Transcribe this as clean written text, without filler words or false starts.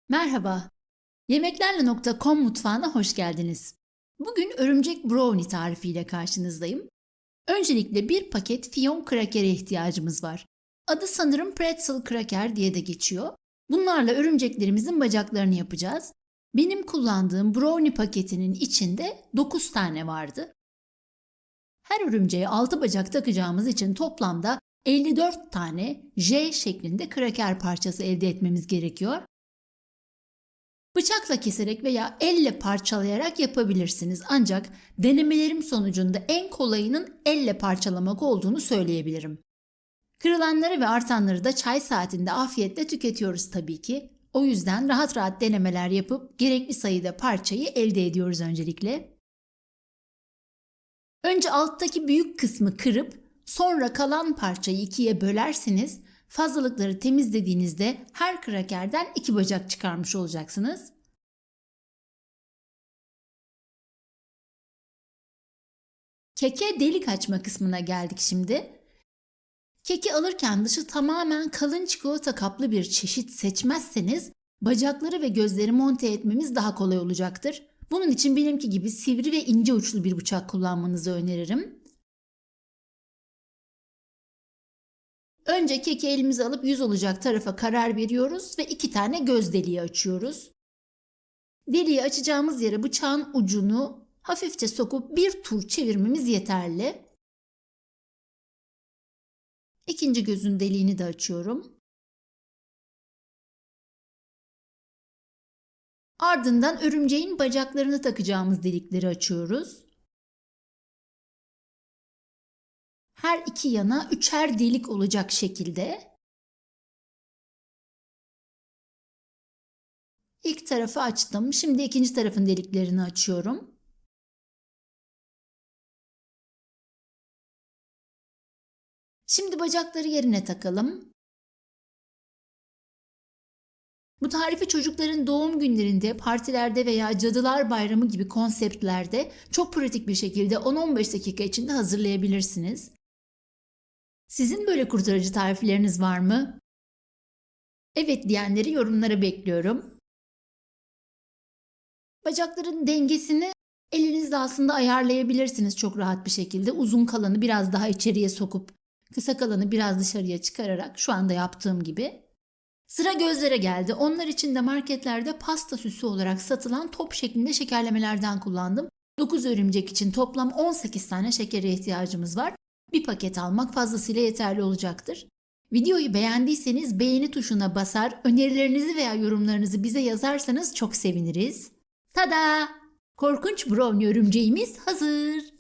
Merhaba, Yemeklerle.com mutfağına hoş geldiniz. Bugün örümcek brownie tarifiyle karşınızdayım. Öncelikle bir paket fiyonk krakere ihtiyacımız var. Adı sanırım pretzel kraker diye de geçiyor. Bunlarla örümceklerimizin bacaklarını yapacağız. Benim kullandığım brownie paketinin içinde 9 tane vardı. Her örümceğe 6 bacak takacağımız için toplamda 54 tane J şeklinde kraker parçası elde etmemiz gerekiyor. Bıçakla keserek veya elle parçalayarak yapabilirsiniz. Ancak denemelerim sonucunda en kolayının elle parçalamak olduğunu söyleyebilirim. Kırılanları ve artanları da çay saatinde afiyetle tüketiyoruz tabii ki. O yüzden rahat rahat denemeler yapıp gerekli sayıda parçayı elde ediyoruz öncelikle. Önce alttaki büyük kısmı kırıp sonra kalan parçayı ikiye bölerseniz fazlalıkları temizlediğinizde her krakerden 2 bacak çıkarmış olacaksınız. Keke delik açma kısmına geldik şimdi. Keki alırken dışı tamamen kalın çikolata kaplı bir çeşit seçmezseniz bacakları ve gözleri monte etmemiz daha kolay olacaktır. Bunun için benimki gibi sivri ve ince uçlu bir bıçak kullanmanızı öneririm. Önce keki elimize alıp yüz olacak tarafa karar veriyoruz ve 2 tane göz deliği açıyoruz. Deliği açacağımız yere bıçağın ucunu hafifçe sokup bir tur çevirmemiz yeterli. İkinci gözün deliğini de açıyorum. Ardından örümceğin bacaklarını takacağımız delikleri açıyoruz. Her iki yana üçer delik olacak şekilde. İlk tarafı açtım. Şimdi ikinci tarafın deliklerini açıyorum. Şimdi bacakları yerine takalım. Bu tarifi çocukların doğum günlerinde, partilerde veya Cadılar Bayramı gibi konseptlerde çok pratik bir şekilde 10-15 dakika içinde hazırlayabilirsiniz. Sizin böyle kurtarıcı tarifleriniz var mı? Evet diyenleri yorumlara bekliyorum. Bacakların dengesini elinizle aslında ayarlayabilirsiniz çok rahat bir şekilde. Uzun kalanı biraz daha içeriye sokup kısa kalanı biraz dışarıya çıkararak şu anda yaptığım gibi. Sıra gözlere geldi. Onlar için de marketlerde pasta süsü olarak satılan top şeklinde şekerlemelerden kullandım. 9 örümcek için toplam 18 tane şekere ihtiyacımız var. Bir paket almak fazlasıyla yeterli olacaktır. Videoyu beğendiyseniz beğeni tuşuna basar, önerilerinizi veya yorumlarınızı bize yazarsanız çok seviniriz. Tada! Korkunç brownie örümceğimiz hazır.